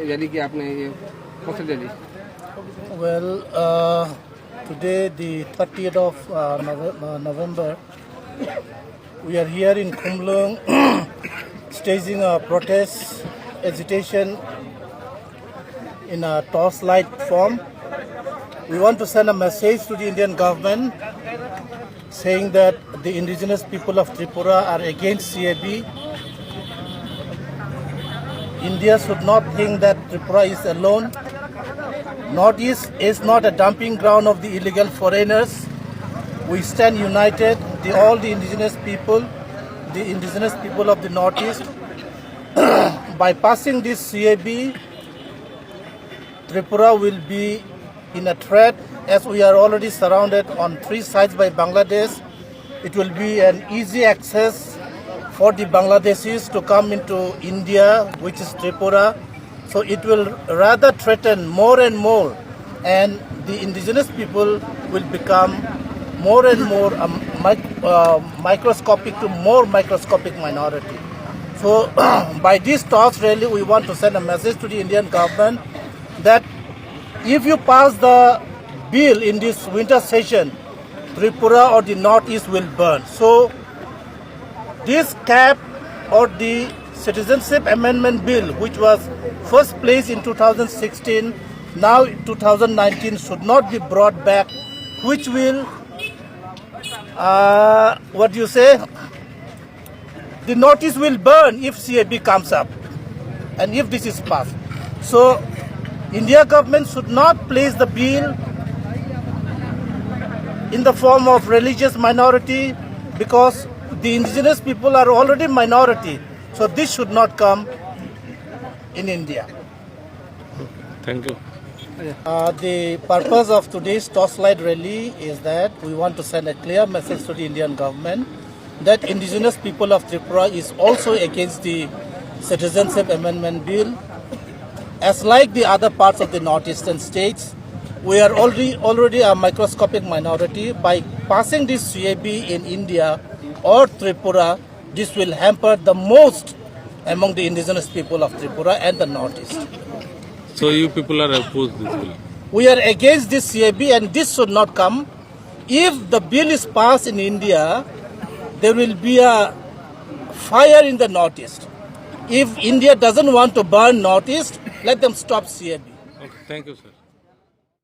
Rally की आपने ये कौन सी rally? Well, today the 30th of November, we are here in Khwlai staging a protest agitation in a torchlight form. We want to send a message to the Indian government saying that the indigenous people of Tripura are against CAB. India should not think that Tripura is alone. Northeast is not a dumping ground of the illegal foreigners. We stand united, all the indigenous people of the Northeast. By passing this CAB, Tripura will be in a threat as we are already surrounded on 3 sides by Bangladesh. It will be an easy access for the Bangladeshis to come into India, which is Tripura. So it will rather threaten more and more, and the indigenous people will become more and more microscopic to more microscopic minority. So by this talks rally, we want to send a message to the Indian government that if you pass the bill in this winter session, Tripura or the Northeast will burn. So this cap or the Citizenship Amendment Bill, which was first placed in 2016, now 2019, should not be brought back, which will, the Northeast will burn if CAB comes up and if this is passed. So India government should not place the bill in the form of religious minority, because the indigenous people are already minority. So this should not come in India. Thank you. The purpose of today's torchlight rally is that we want to send a clear message to the Indian government that indigenous people of Tripura is also against the Citizenship Amendment Bill. As like the other parts of the northeastern states, we are already a microscopic minority. By passing this CAB in India or Tripura, this will hamper the most among the indigenous people of Tripura and the Northeast. So you people are opposed this bill? We are against this CAB, and this should not come. If the bill is passed in India, there will be a fire in the Northeast. If India doesn't want to burn Northeast, let them stop CAB. Okay, thank you, sir.